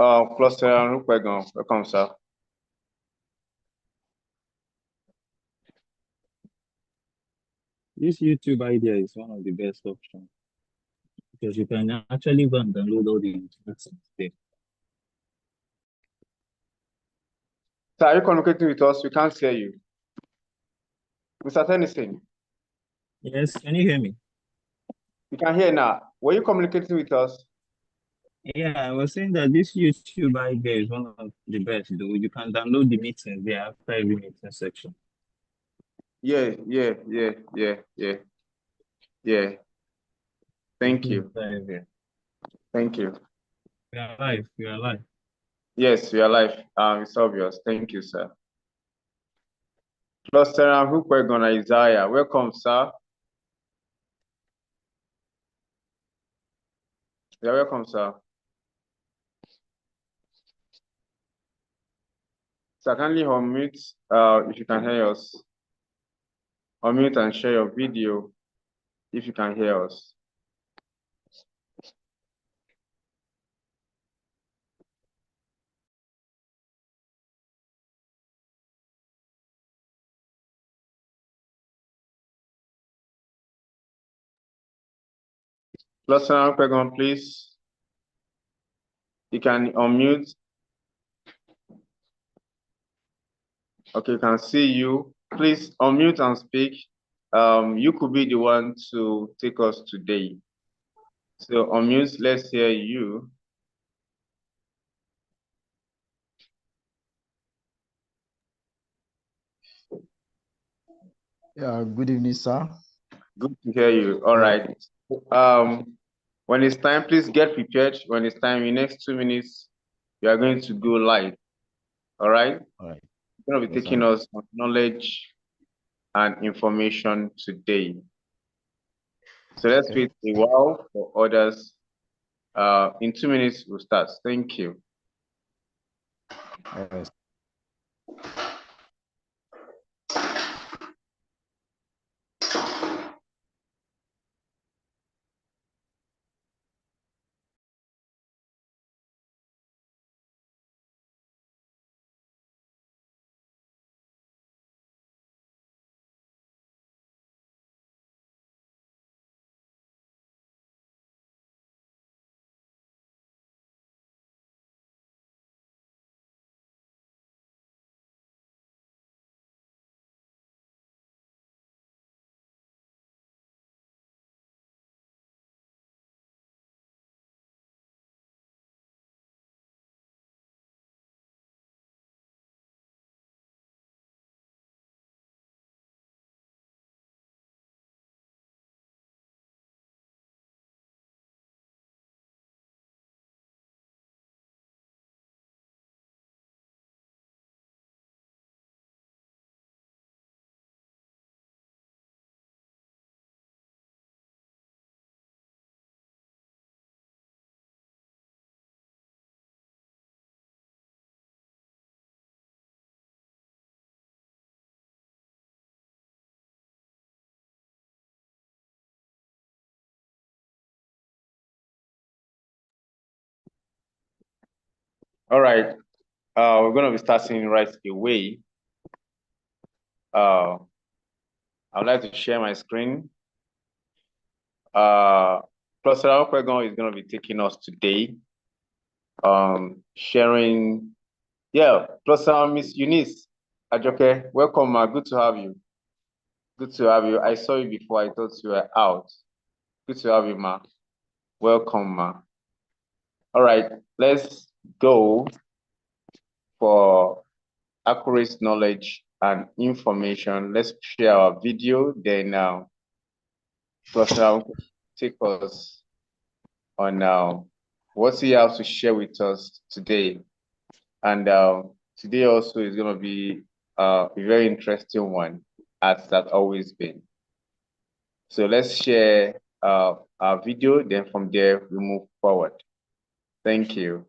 Cluster Rukwegon, welcome, sir. This YouTube idea is one of the best options because you can actually go and download all the information there. Sir, are you communicating with us? We can't hear you. Mr. Tennyson, Yes, can you hear me? we can hear now. Were you communicating with us? Yeah, I was saying that this YouTube idea is one of the best, though. You can download the meetings there after every meeting section. Yeah. Thank you. Thank you. We are live. We are live. Yes, we are live. It's obvious. Thank you, sir. Cluster Rukwegon Isaiah, welcome, sir. You're welcome, sir. So kindly unmute if you can hear us. Unmute and share your video if you can hear us. Cluster Rukwegon, please. You can unmute. Okay, can see you. Please unmute and speak. You could be the one to take us today. So unmute, let's hear you. Yeah, good evening, sir. Good to hear you. All right. When it's time, please get prepared. When it's time, in the next 2 minutes, we are going to go live. All right? All right. You're going to be taking us on knowledge and information today. So let's wait a while for others. In 2 minutes, we'll start. Thank you. Yes. All right. We're going to be starting right away. I'd like to share my screen. Professor Okwegon is going to be taking us today. Sharing. Yeah, Professor Miss Eunice Ajoke, welcome, ma. Good to have you. Good to have you. I saw you before. I thought you were out. Good to have you, ma. Welcome, ma. All right, let's go for accurate knowledge and information. Let's share our video. Then Professor will take us on what he has to share with us today. And today also is going to be a very interesting one, as that always been. So let's share our video. Then from there, we move forward. Thank you.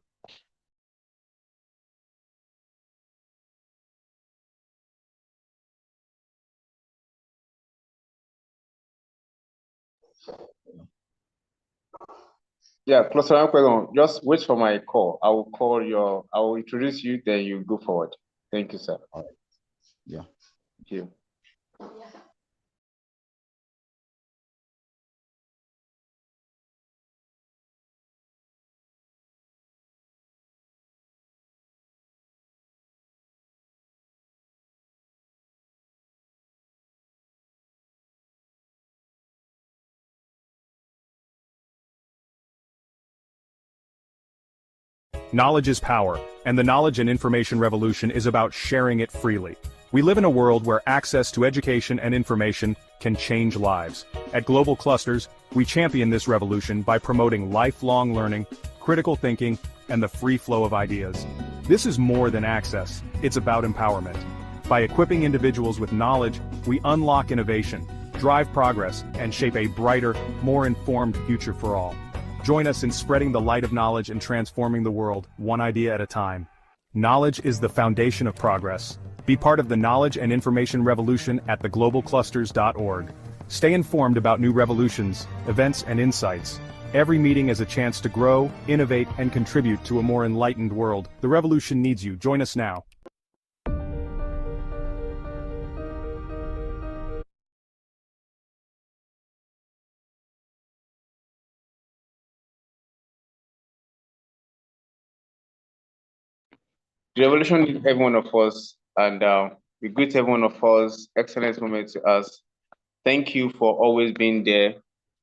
Yeah, Cluster Ankwegon, just wait for my call. I will introduce you, then you go forward. Thank you, sir. All right. Yeah. Thank you. Knowledge is power, and the knowledge and information revolution is about sharing it freely. We live in a world where access to education and information can change lives. At Global Clusters, we champion this revolution by promoting lifelong learning, critical thinking, and the free flow of ideas. This is more than access, it's about empowerment. By equipping individuals with knowledge, we unlock innovation, drive progress, and shape a brighter, more informed future for all. Join us in spreading the light of knowledge and transforming the world, one idea at a time. Knowledge is the foundation of progress. Be part of the knowledge and information revolution at theglobalclusters.org. Stay informed about new revolutions, events, and insights. Every meeting is a chance to grow, innovate, and contribute to a more enlightened world. The revolution needs you. Join us now. The revolution is every one of us, and we greet every one of us. Excellent moment to us. Thank you for always being there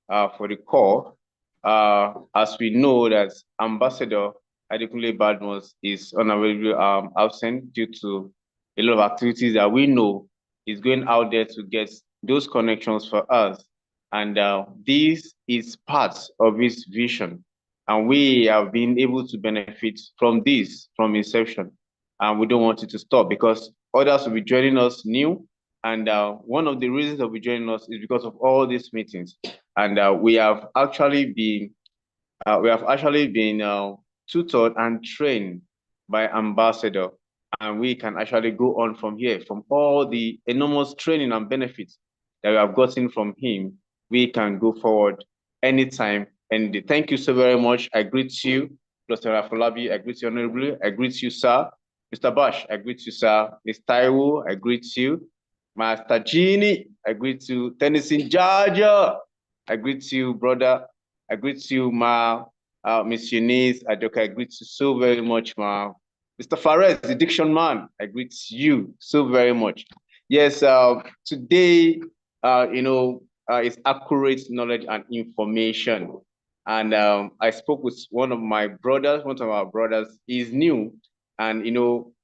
for the call. As we know that Ambassador Adekunle Badmus is unavailable, absent due to a lot of activities that we know is going out there to get those connections for us. And this is part of his vision. And we have been able to benefit from this from inception. And we don't want it to stop because others will be joining us new. And one of the reasons that we're joining us is because of all these meetings. And we have actually been tutored and trained by Ambassador, and we can actually go on from here. From all the enormous training and benefits that we have gotten from him, we can go forward anytime, any day. Thank you so very much. I greet you, Dr. Afolabi. I greet you honorably. I greet you, sir. Mr. Bash, I greet you, sir. Ms. Taiwo, I greet you. Master Genie, I greet you. Tennessee Georgia, I greet you, brother. I greet you, ma. Miss Eunice Ajoka, I greet you so very much, ma. Mr. Fares, the diction man, I greet you so very much. Yes, today, it's accurate knowledge and information. And I spoke with one of our brothers. He's new, and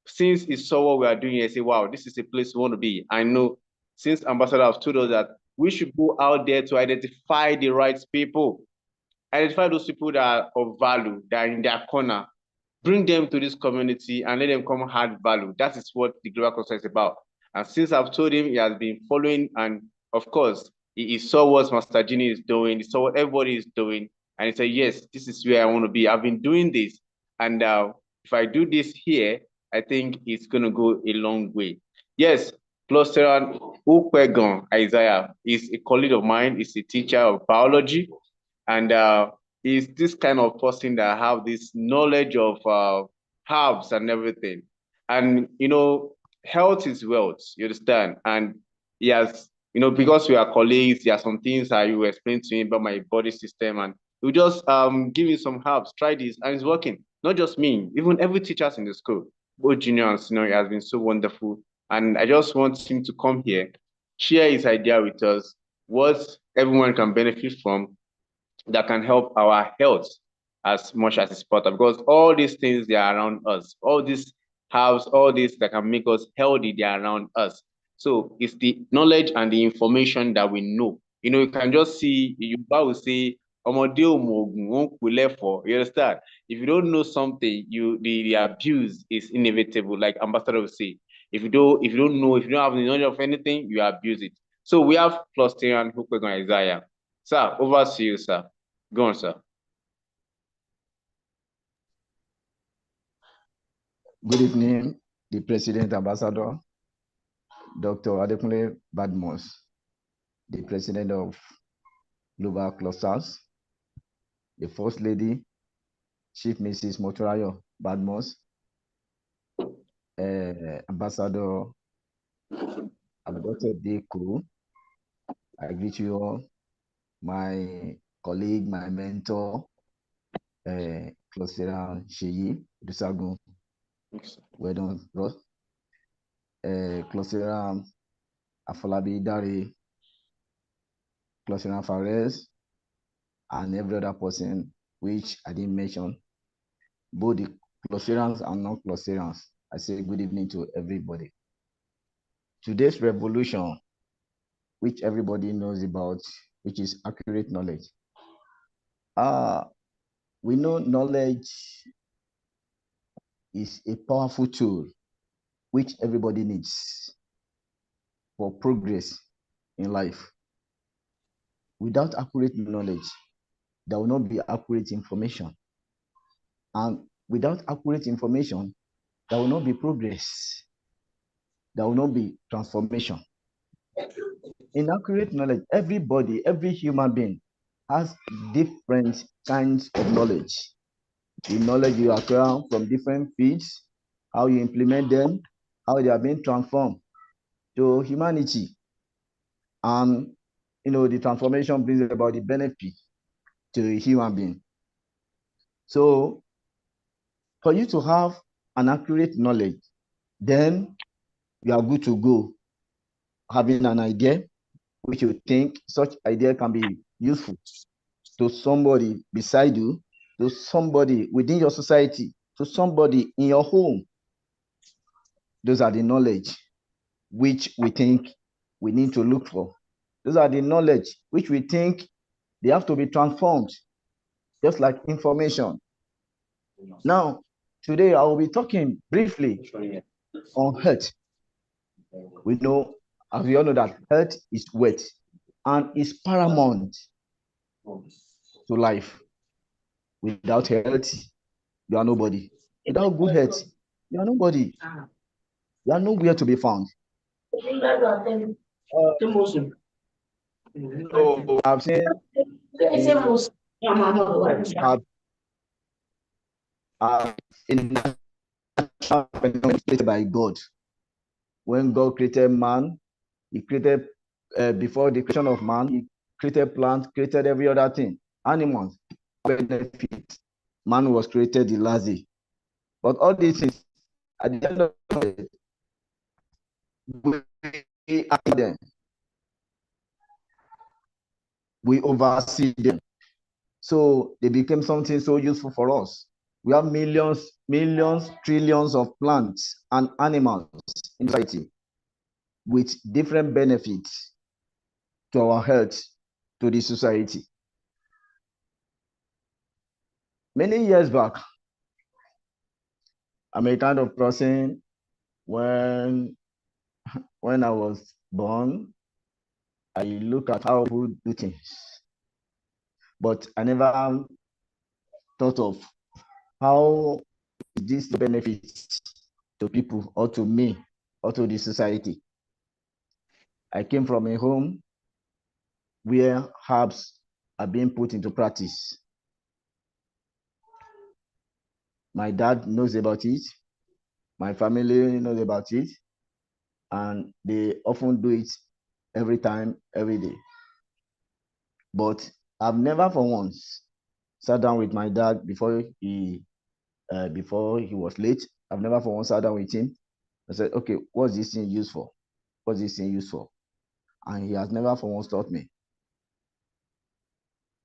since he saw what we are doing, he said, "Wow, this is a place we want to be." I know since Ambassador has told us that we should go out there to identify the right people. Identify those people that are of value, that are in their corner, bring them to this community and let them come add value. That is what the Global Cluster is about. And since I've told him, he has been following, and of course, he saw what Master Genie is doing, he saw what everybody is doing, and he said, yes, this is where I want to be. I've been doing this, and if I do this here, I think it's going to go a long way. Yes, Clusteran Ukwegon Isaiah is a colleague of mine, is a teacher of biology, and is this kind of person that have this knowledge of herbs and everything. And health is wealth, you understand? And he has, because we are colleagues, there are some things that you explain to him about my body system, and you just give me some herbs, try this, and it's working. Not just me, even every teachers in the school, both junior and senior, it has been so wonderful. And I just want him to come here, share his idea with us, what everyone can benefit from, that can help our health as much as it's possible. Because all these things, they are around us. All these herbs, all this that can make us healthy, they are around us. So it's the knowledge and the information that we know. You can just see, you will say, you understand? If you don't know something, the abuse is inevitable, like Ambassador will say. If you don't know, if you don't have the knowledge of anything, you abuse it. So we have Cluster Hukwegon Isaiah. Sir, over to you, sir. Go on, sir. Good evening, the President Ambassador, Dr. Adekunle Badmus, the President of Global Clusters, the First Lady, Chief Mrs. Motorayo Badmos, Ambassador Abdul Deku. I greet you all, my colleague, my mentor, Closera Sheyi Dusagun. Well done, bro. Closera Afolabi Dari, Closera Fares, and every other person which I didn't mention, both the Closerans and non-Closerans. I say good evening to everybody. Today's revolution, which everybody knows about, which is accurate knowledge. We know knowledge is a powerful tool which everybody needs for progress in life. Without accurate knowledge, there will not be accurate information. And without accurate information, there will not be progress. There will not be transformation. In accurate knowledge, everybody, every human being has different kinds of knowledge. The knowledge you acquire from different fields, how you implement them, how they are being transformed to humanity. And the transformation brings about the benefit to a human being. So for you to have an accurate knowledge, then you are good to go. Having an idea which you think such idea can be useful to somebody beside you, to somebody within your society, to somebody in your home. Those are the knowledge which we think we need to look for. Those are the knowledge which we think they have to be transformed, just like information. Now, today I will be talking briefly on health. We know, as we all know, that health is wealth and is paramount to life. Without health, you are nobody. Without good health, you are nobody. You are nowhere to be found. So I've seen created by God. When God created man, he created, before the creation of man, he created plants, created every other thing, animals, benefit. Man was created the last day. But all these things, at the end of it, we are them. We oversee them. So they became something so useful for us. We have millions, trillions of plants and animals in society with different benefits to our health, to the society. Many years back, I'm a kind of person, when I was born, I look at how people do things, but I never thought of how this benefits to people or to me or to the society. I came from a home where herbs are being put into practice. My dad knows about it. My family knows about it. And they often do it every time, every day. But I've never for once sat down with my dad before he was late. I've never for once sat down with him. I said, okay, what's this thing used for? What's this thing used for? And he has never for once taught me.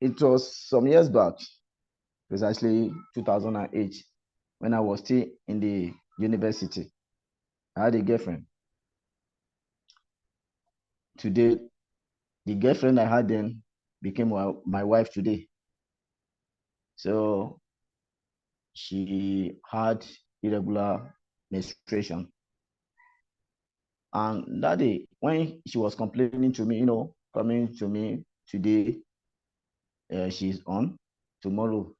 It was some years back, precisely 2008, when I was still in the university. I had a girlfriend. Today, the girlfriend I had then became my wife today. So she had irregular menstruation. And that day, when she was complaining to me, coming to me today, she's on. Tomorrow,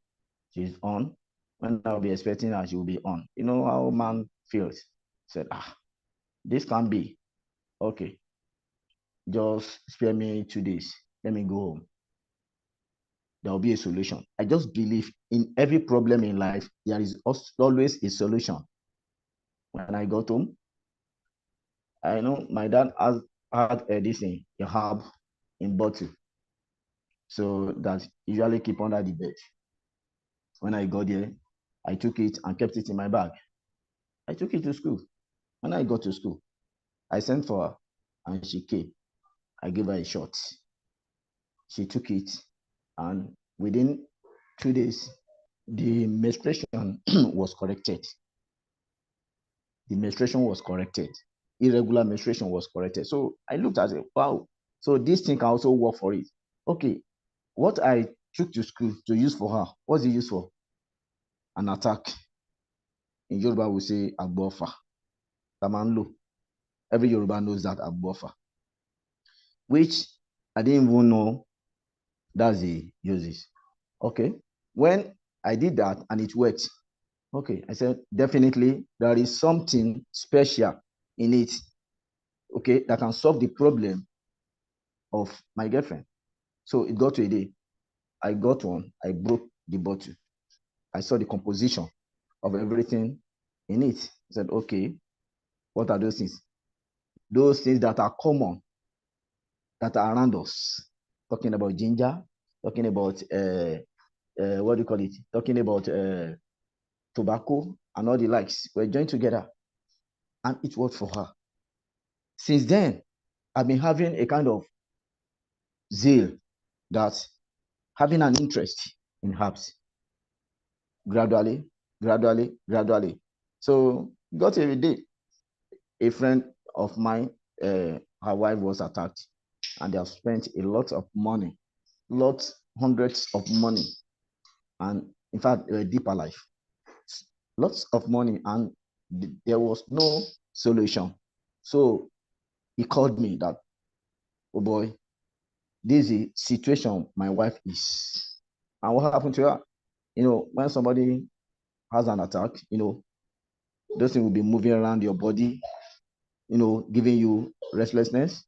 she's on. When I'll be expecting her, she will be on. You know how a man feels. Said, this can't be. Okay, just spare me 2 days. Let me go home. there will be a solution. I just believe in every problem in life, there is always a solution. When I got home, I know my dad had this thing, a herb in bottle. So that usually keep under the bed. When I got there, I took it and kept it in my bag. I took it to school. When I got to school, I sent for her and she came. I gave her a shot. She took it, and within 2 days, the menstruation was corrected. The menstruation was corrected. Irregular menstruation was corrected. So I looked at it, wow. So this thing can also work for it. Okay, what I took to school to use for her, what's it used for? An attack. In Yoruba, we say agbofa. Tamanlo. Every Yoruba knows that agbofa. Which I didn't even know that's the uses. Okay. When I did that and it worked, okay, I said, definitely there is something special in it, okay, that can solve the problem of my girlfriend. So it got to a day. I got one, I broke the bottle. I saw the composition of everything in it. I said, okay, what are those things? Those things that are common, that are around us. Talking about ginger, talking about, what do you call it? Talking about tobacco and all the likes. We're joined together. And it worked for her. Since then, I've been having a kind of zeal that having an interest in herbs. Gradually. So got a day. A friend of mine, her wife was attacked, and they have spent a lot of money, hundreds of money, and in fact, a deeper life. Lots of money, and there was no solution. So he called me that, oh boy, this is the situation my wife is. And what happened to her? When somebody has an attack, those things will be moving around your body, giving you restlessness.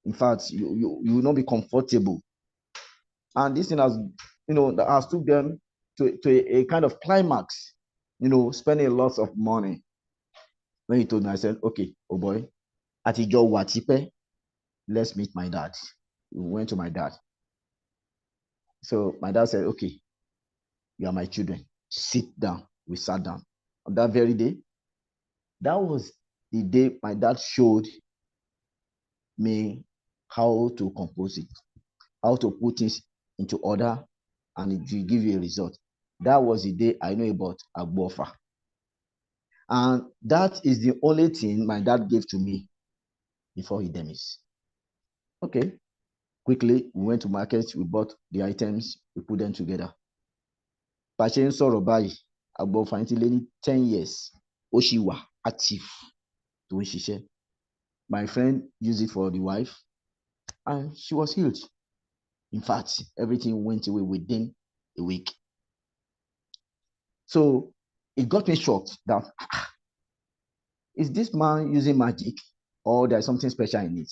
In fact, you will not be comfortable. And this thing has, that has took them to a kind of climax, spending lots of money. When he told me, I said, okay, oh boy, Atijo Watipe, let's meet my dad. We went to my dad. So my dad said, okay, you are my children. Sit down. We sat down. On that very day, that was the day my dad showed me how to compose it, how to put things into order, and it will give you a result. That was the day I know about Agbofa. And that is the only thing my dad gave to me before he demised. Okay. Quickly, we went to market, we bought the items, we put them together. Pàṣẹ sọ̀rọ̀ báyìí, Agbofa ti lé ní 10 years, ó ṣì wà active tó ń ṣiṣẹ́. My friend used it for the wife, and she was healed. In fact, everything went away within a week. So it got me shocked that, is this man using magic, or there's something special in it?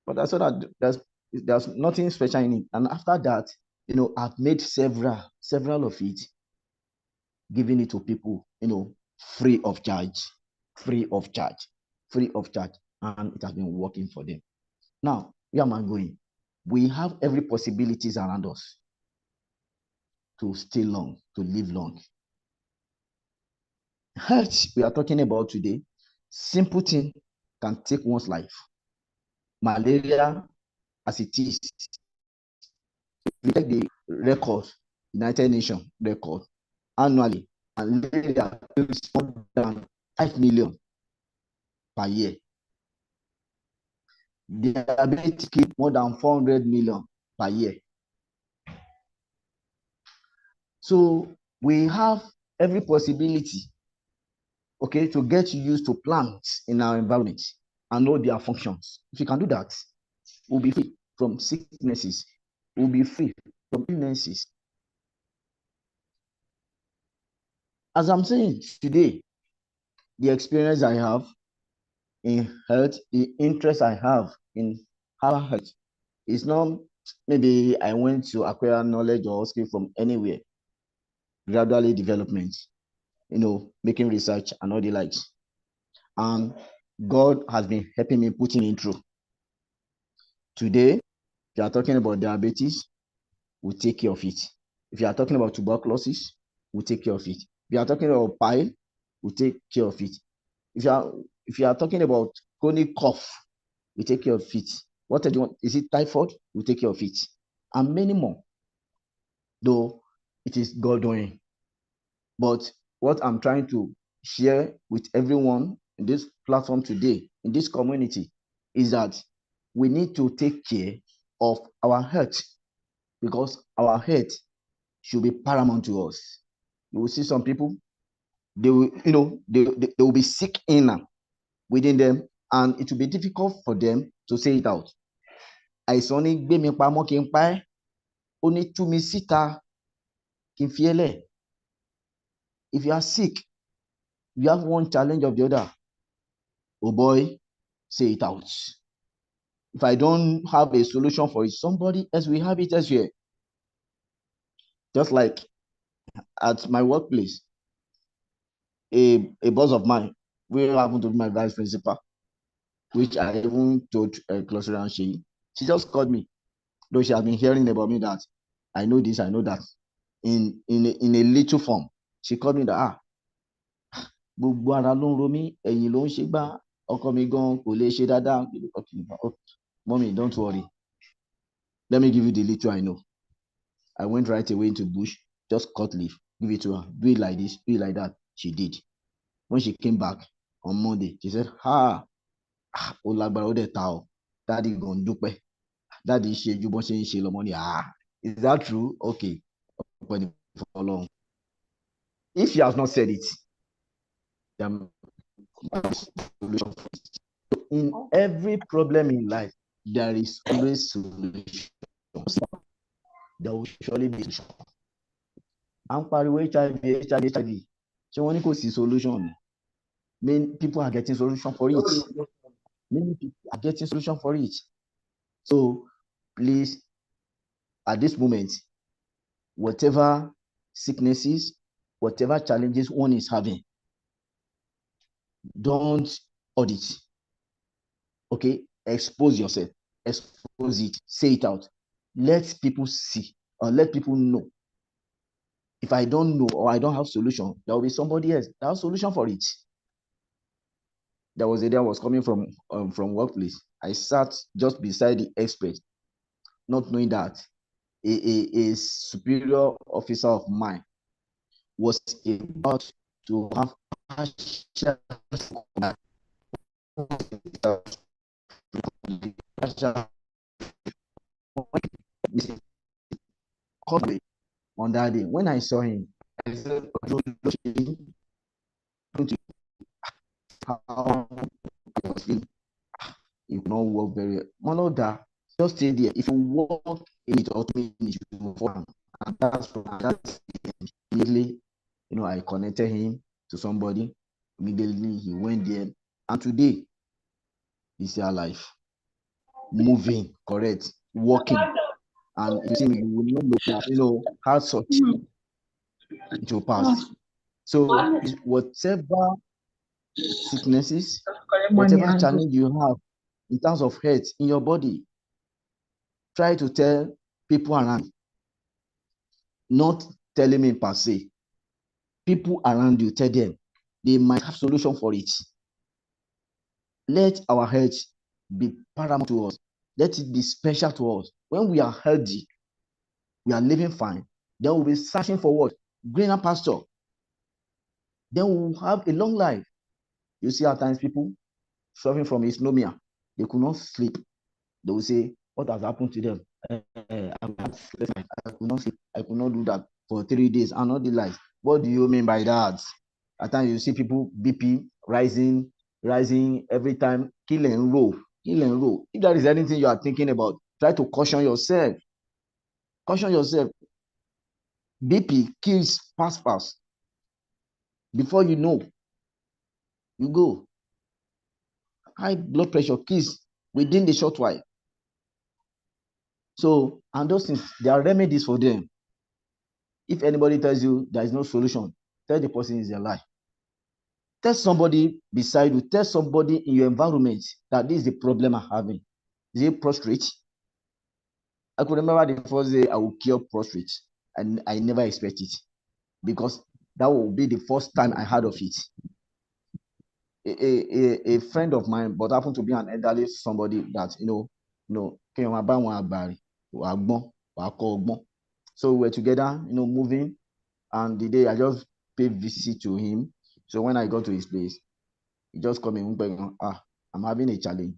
But I saw that there's nothing special in it. And after that, I've made several of it, giving it to people, free of charge. And it has been working for them. Now, where am I going? We have every possibilities around us to stay long, to live long. Health we are talking about today, simple thing can take one's life. Malaria, as it is, we take the record, United Nations record, annually, malaria kills more than 5 million per year. Diabetes kills more than 400 million per year. So we have every possibility, okay, to get used to plants in our environment and know their functions. If you can do that, we'll be free from sicknesses. We'll be free from illnesses. As I'm saying today, the experience I have in health, the interest I have in health is not maybe I went to acquire knowledge or skill from anywhere. Gradually development, making research and all the likes. And God has been helping me, putting me through. Today, if you are talking about diabetes, we'll take care of it. If you are talking about tuberculosis, we'll take care of it. If you are talking about pile, we'll take care of it. If you are talking about chronic cough, we take care of it. What do you want? Is it typhoid? We'll take care of it. And many more. Though it is God doing. But what I'm trying to share with everyone in this platform today, in this community, is that we need to take care of our health, because our health should be paramount to us. You will see some people, they will, they will be sick inner within them, and it will be difficult for them to say it out. Àìsàn ní gbé mi pamọ́ kí n pa ẹ́, ó ní tú mi síta kí n fi ẹ́ lẹ̀. If you are sick, you have one challenge of the other. Oh boy, say it out. If I don't have a solution for it, somebody else will have it elsewhere. Just like at my workplace, a boss of mine, we happen to be my vice principal, which I even told closer and she just called me, though she has been hearing about me that I know this, I know that, in a little form. She called me that gbogbo ara ló ń ro mí, ẹ̀yìn ló ń ṣe gbá, ọkọ mi gan kò lè ṣe dáadáa. Mommy, don't worry. Let me give you the little I know. I went right away into bush, just cut leaf, give it to her. Do it like this, do it like that. She did. When she came back on Monday, she said, ó lágbára ó dẹ̀ ta ọ́. Daddy gan dúpẹ́. Daddy ṣe ju bọ́n ṣe ń ṣe lọ́mọ ni. Is that true? Okay. If she has not said it, in every problem in life, there is always solution. There will surely be solution. À ń pariwo HIV. Ṣé wọ́n ní kò sí solution? Many people are getting solution for it. Many people are getting solution for it. So please, at this moment, whatever sicknesses, whatever challenges one is having, don't audit. Okay, expose yourself, expose it, say it out. Let people see, or let people know. If I don't know or I don't have solution, there will be somebody else that has solution for it. There was a day I was coming from workplace. I sat just beside the expert, not knowing that a superior officer of mine was about to have on that day. When I saw him, I said, how it will not work very well. That just stay there. If you work in it, ultimately you move on. And that's immediately, I connected him to somebody. Immediately he went there, and today he's still alive, moving, correct, walking. And you see, you will not know how such it will pass. So whatever sicknesses, whatever challenge you have in terms of health in your body, try to tell people around, not telling me per se. People around you, tell them, they might have solution for it. Let our health be paramount to us. Let it be special to us. When we are healthy, we are living fine, then we'll be searching for what? Greener pasture. Then we'll have a long life. You see, at times people suffering from insomnia, they could not sleep. They will say, what has happened to them? I could not sleep. I could not do that for 3 days and all the life. What do you mean by that? At times you see people BP rising every time, kill and roll. If there is anything you are thinking about, try to caution yourself. Caution yourself. BP kills fast. Before you know, you go. High blood pressure kills within the short while. So, and those things, there are remedies for them. If anybody tells you there is no solution, tell the person is a lie. Tell somebody beside you, tell somebody in your environment that this is the problem I'm having. Is it prostrate? I could remember the first day I would cure prostrate, and I never expect it because that will be the first time I heard of it. A friend of mine, but happened to be an elderly somebody that so we were together, moving, and the day I just paid visit to him. So when I got to his place, he just called me, I'm having a challenge.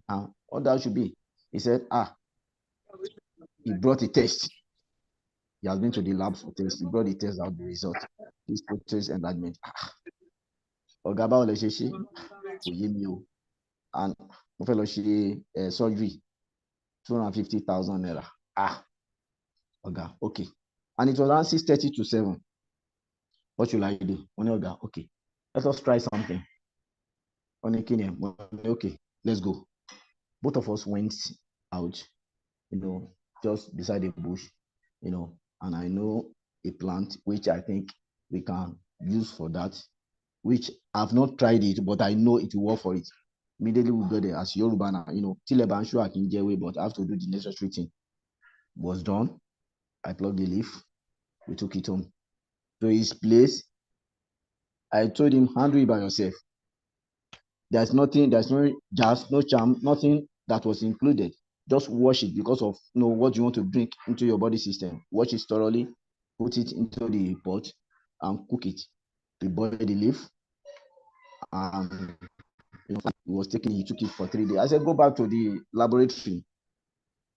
What that should be? He said, he brought a test. He has been to the lab for test. He brought the test out, the result. This test enlargement. Ogaba Olesheshi, and fellowship surgery, 250,000 naira. Oga, okay. And it was around 6:30 to 7. What should I do? Oga, okay. Let us try something. Okay, let's go. Both of us went out, just beside the bush, and I know a plant which I think we can use for that, which I've not tried it, but I know it will work for it. Immediately we go there as Yoruba now, till I'm sure I can get away, but I have to do the necessary thing. Was done. I plugged the leaf. We took it home to his place. I told him, handle it by yourself. There's nothing, there's no jazz, no charm, nothing that was included. Just wash it because of what you want to drink into your body system. Wash it thoroughly, put it into the pot, and cook it. We boiled the leaf. He took it for 3 days. I said, go back to the laboratory,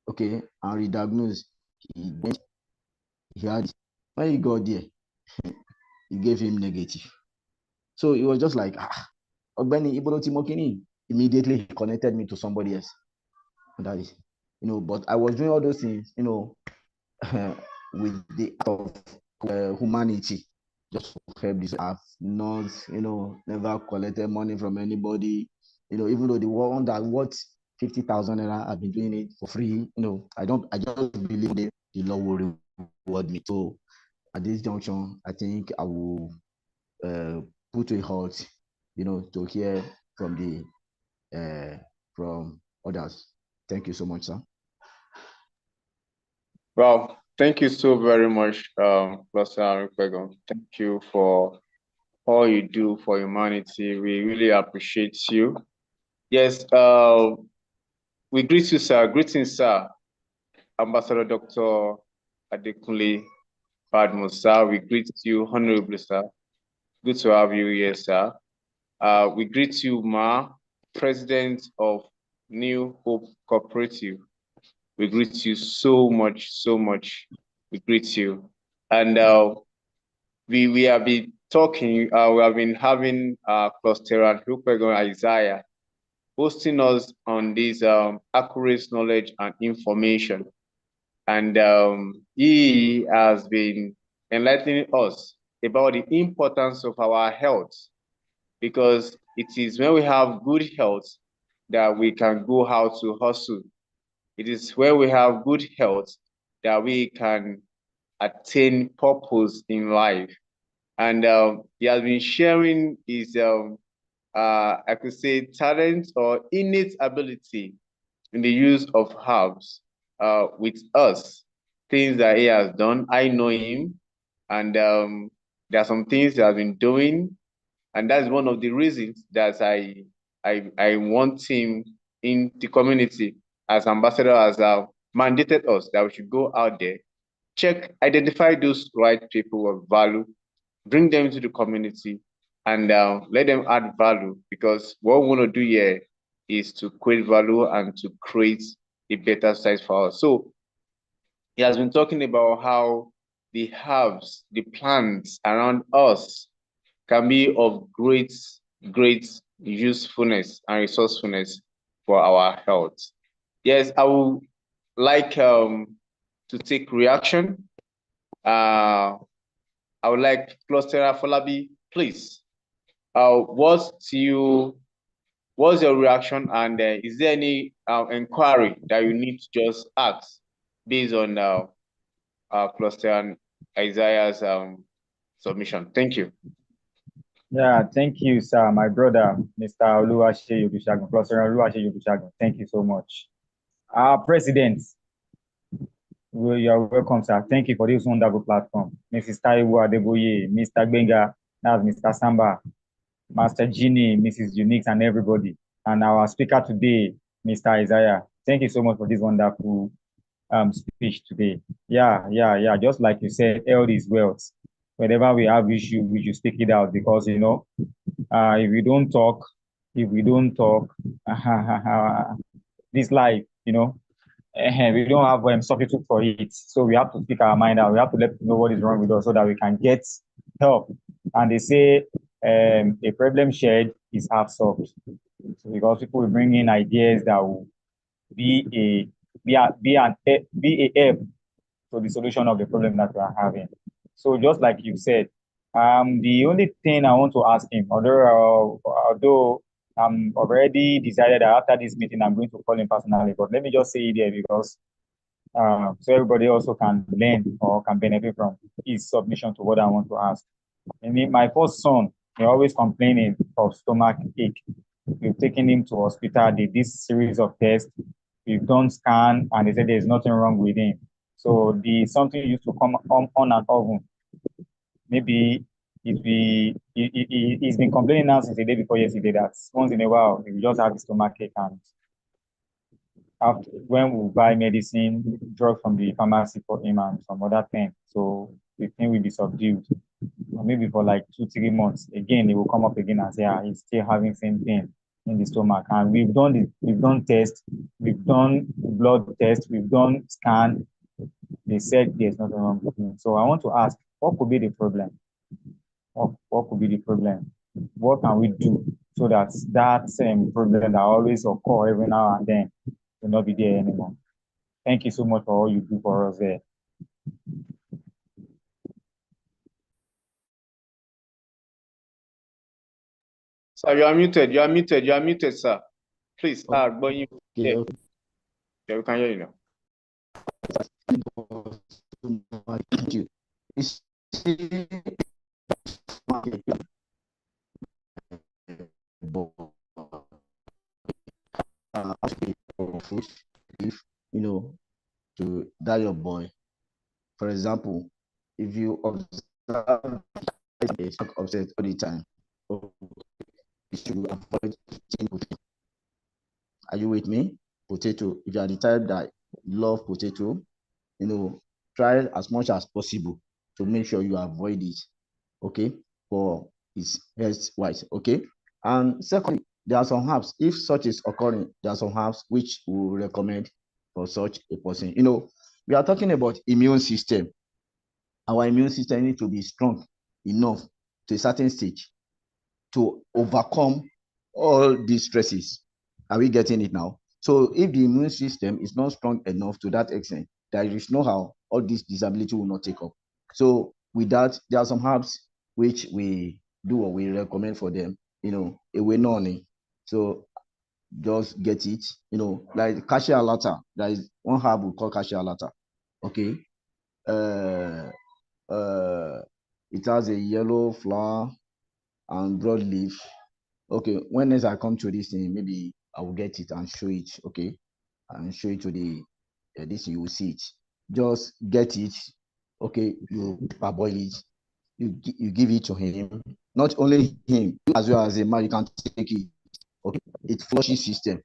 okay, and re-diagnose. He had, when he got there, he gave him negative. So it was just like, immediately he connected me to somebody else. And that is, but I was doing all those things, with the art of humanity, just to help this. I've not, never collected money from anybody, even though the one that worth 50,000 naira, I've been doing it for free. I just believe the Lord will reward me. So at this junction, I think I will put a halt, to hear from from others. Thank you so much, sir. Well, thank you so very much, Pastor Arikwegon. Thank you for all you do for humanity. We really appreciate you. Yes, we greet you, sir. Greetings, sir. Ambassador Dr. Adekunle Badmus, sir. We greet you honorably, sir. Good to have you here, sir. We greet you, Ma, President of New Hope Cooperative. We greet you so much, so much. We greet you. And we have been talking, we have been having Cluster and Hukwegon Isaiah hosting us on this accurate knowledge and information. And he has been enlightening us about the importance of our health, because it is when we have good health that we can go out to hustle. It is when we have good health that we can attain purpose in life. And he has been sharing his, I could say, talent or innate ability in the use of herbs with us, things that he has done. I know him, and there are some things he has been doing, and that's one of the reasons that I want him in the community. As ambassador has mandated us that we should go out there, check, identify those right people of value, bring them into the community, and let them add value, because what we want to do here is to create value and to create a better site for us. So he has been talking about how the herbs, the plants around us can be of great usefulness and resourcefulness for our health. Yes, I would like to take reaction. I would like Cluster Afolabi, please. What's your reaction, and is there any inquiry that you need to just ask based on Cluster Isaiah's submission. Thank you. Yeah, thank you, sir. My brother, Mr. Oluwaseyi Odusegun, Professor Oluwaseyi Odusegun. Thank you so much. Our president, you are welcome, sir. Thank you for this wonderful platform. Mrs. Taiwo Adeboye, Mr. Gbenga, that's Mr. Samba, Master Genie, Mrs. Unix, and everybody. And our speaker today, Mr. Isaiah. Thank you so much for this wonderful speech today. Yeah. Just like you said, health is wealth. Whenever we have issue, we should speak it out because if we don't talk, this life, we don't have substitute for it. So we have to speak our mind out. We have to let people know what is wrong with us so that we can get help. And they say a problem shared is half solved. So because people will bring in ideas that will be a help to the solution of the problem that we are having. So just like you said, the only thing I want to ask him, although I'm already decided that after this meeting I'm going to call him personally, but let me just say it there because so everybody also can learn or can benefit from his submission to what I want to ask. I mean, my first son, he always complaining of stomach ache. We've taken him to hospital, they did this series of tests, we've done scan, and they said there's nothing wrong with him. So something used to come on and off. Maybe he's been complaining now since the day before yesterday that once in a while he will just have his stomach ache, and after, when we buy medicine, drug from the pharmacy for him and some other thing, so the thing will be subdued. Or maybe for like 2-3 months, again he will come up again and say he's still having same thing in the stomach. And we've done tests, we've done blood tests, we've done scan. They said there's nothing wrong with him. So I want to ask, what could be the problem? What could be the problem? What can we do so that same problem that always occur every now and then will not be there anymore? Thank you so much for all you do for us there. Sir, you are muted, sir. Please, but you, yeah, we can hear you now. Thank you. To that your boy. For example, if you observe upset all the time, you should avoid eating potato. Are you with me? Potato. If you are the type that love potato, try as much as possible to make sure you avoid it. Okay, for its health wise. Okay, and secondly, there are some herbs. If such is occurring, there are some herbs which we will recommend for such a person. We are talking about immune system. Our immune system needs to be strong enough to a certain stage to overcome all these stresses. Are we getting it now? So if the immune system is not strong enough to that extent, there is no how all this disability will not take up. So with that, there are some herbs which we do or we recommend for them, away noni. So just get it, like cassia alata. There is one herb we call cassia alata. Okay. It has a yellow flower and broad leaf. Okay, when next I come to this thing, maybe I will get it and show it. Okay, and show it to the this, you will see it. Just get it. Okay, you parboil it. You give it to him. Not only him, as well as a man, you can take it. Okay, it flushes system.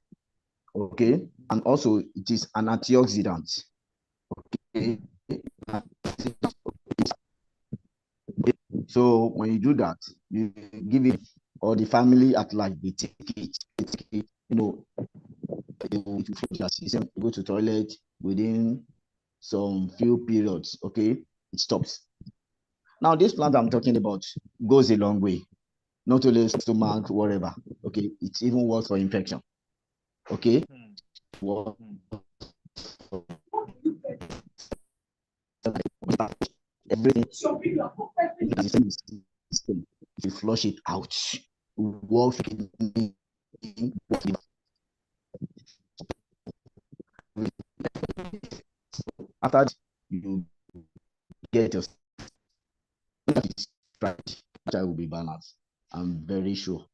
Okay, and also it is an antioxidant. Okay. So when you do that, you give it, or the family at large, they take it, they will flush your system, you go to toilet within some few periods. Okay, it stops. Now this plant I'm talking about goes a long way, not only stomach, whatever. Okay, it even works for infection. Okay. Everything system, if you flush it out, works. After that, you get your strategy, which will be balanced. I'm very sure.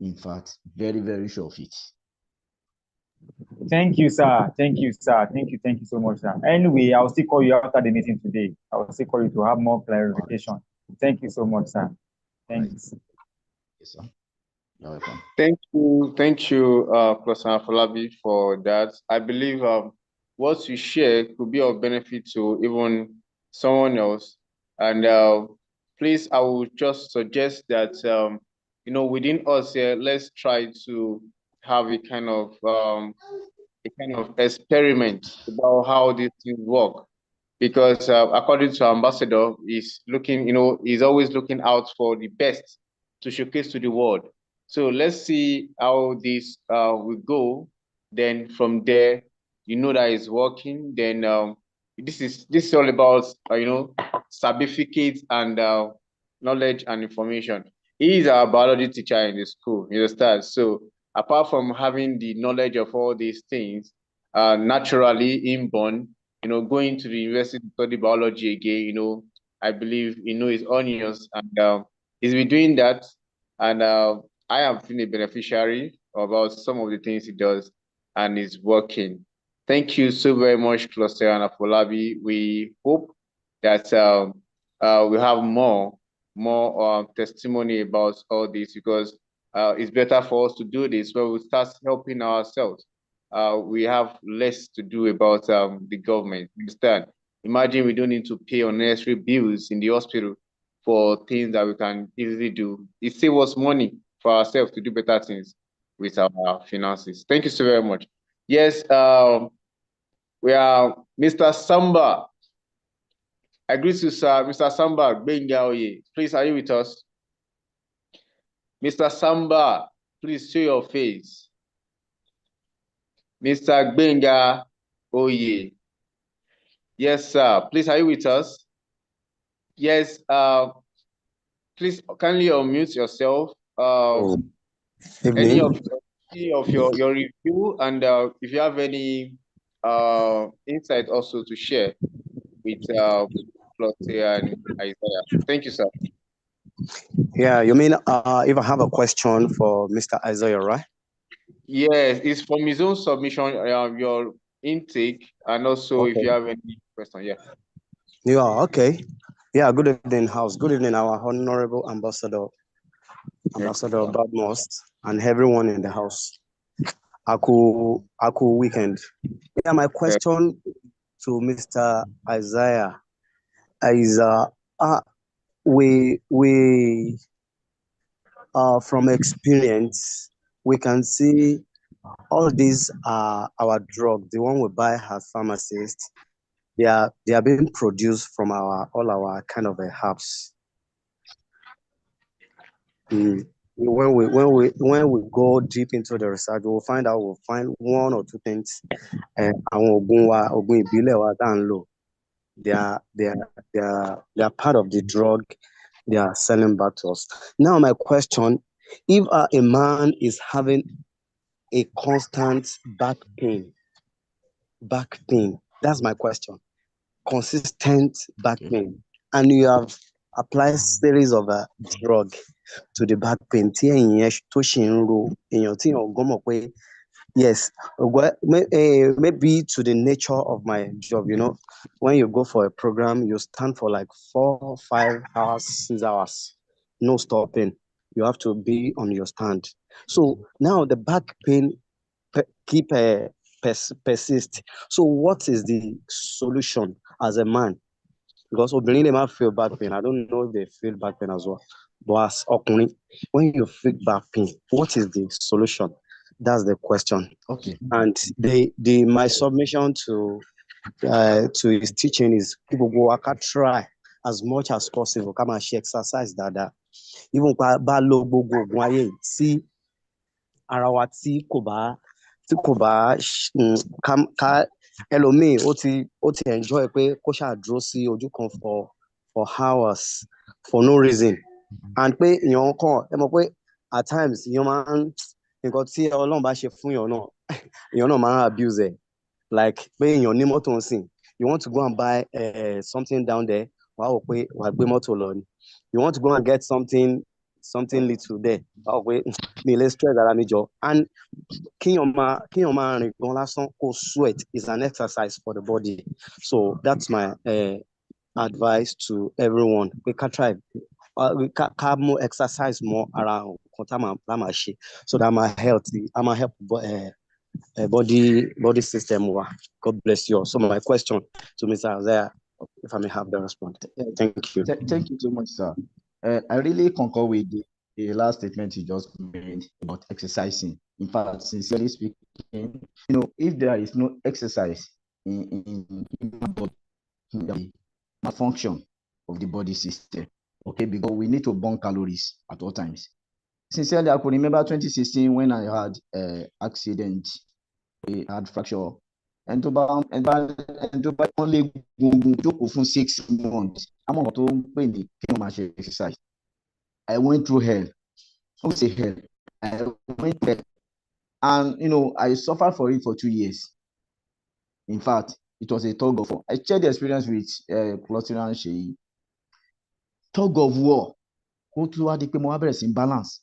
In fact, very, very sure of it. Thank you, sir. Thank you, sir. Thank you so much, sir. Anyway, I'll still call you after the meeting today. I will still call you to have more clarification. Thank you so much, sir. Thanks. Yes, sir. You're welcome. Thank you, Professor Afolabi, for that. I believe what you share could be of benefit to even someone else. And please, I would just suggest that within us here, let's try to have a kind of experiment about how these things work. Because according to our ambassador, he's looking, he's always looking out for the best to showcase to the world. So let's see how this will go. Then from there, that it's working. Then this is all about certificates and knowledge and information. He is our biology teacher in the school. You understand? So apart from having the knowledge of all these things, naturally inborn, going to the university to study biology again, I believe his onions, and he's been doing that, and I have been a beneficiary about some of the things he does, and it's working. Thank you so very much, Cluster and Afolabi. We hope that we have more testimony about all this, because it's better for us to do this when we start helping ourselves. We have less to do about the government. Understand? Imagine we don't need to pay unnecessary bills in the hospital for things that we can easily do. It saves us money for ourselves to do better things with our finances. Thank you so very much. Yes, we are Mr. Samba. I greet you, sir. Mr. Samba Bengaoye. Please, are you with us? Mr. Samba, please show your face. Mr. Benga Oye. Yes, sir. Please, are you with us? Yes. Please kindly unmute yourself. Any of your review, and if you have any insight also to share with Flotte and Isaiah. Thank you, sir. Yeah, you mean if I have a question for Mr. Isaiah, right? Yes, it's from his own submission, your intake, and also if you have any question, yeah. Yeah, okay. Yeah, good evening, house. Good evening, our honorable ambassador, Ambassador Badmus, and everyone in the house. Aku weekend. Yeah, my question to Mr. Isaiah is we from experience, we can see all these are our drug, the one we buy at pharmacists. They are being produced from all our kind of herbs. When we go deep into the research, we'll find one or two things. They are part of the drug they are selling back to us. Now, my question: if a man is having a constant back pain, that's my question. Consistent back pain, and you have applied series of drug to the back pain. Yes, maybe to the nature of my job, when you go for a program, you stand for like 4, 5 hours, 6 hours, no stopping. You have to be on your stand. So now the back pain persist. So what is the solution as a man? Because obìnrin lè má feel back pain. I don't know if they feel back pain as well. But as ọkùnrin, when you feel back pain, what is the solution? That's the question. Okay. And my submission to his teaching is people go try as much as possible. Come and exercise that. Even bá lo gbogbo oògùn ayé tí ara wa tí kò bá ká ẹlòmíì ó ti enjoy pé kó ṣáà dúró sí ojú kan for hours for no reason, and pé èèyàn kàn ẹ mọ̀ pé at times èèyàn máa ń nǹkan tí Ọlọ́run bá ṣe fún èèyàn náà máa ń abuse ẹ̀, like pé èèyàn ní mọ́tò ń sìn, You want to go and buy something down there. Wow, wait, you want to go and get something little there. Wow, wait, me let's try that job. And sweat is an exercise for the body. So that's my advice to everyone. We can try. We can more exercise more around so that my health, I'm a help body system. God bless you. So my question to Mr. Isaiah, if I may have the response. Thank you. Thank you so much, sir. I really concur with the last statement you just made about exercising. In fact, sincerely speaking, if there is no exercise in the function of the body system, okay, because we need to burn calories at all times. Sincerely, I could remember 2016 when I had accident, I had fracture, and to buy only for 6 months. I'm not going to exercise. I went through hell. I would say hell. I went there, and I suffered for it for 2 years. In fact, it was a tug of war. I shared the experience with Clotilde Sheyi. Tug of war. Go to the balance.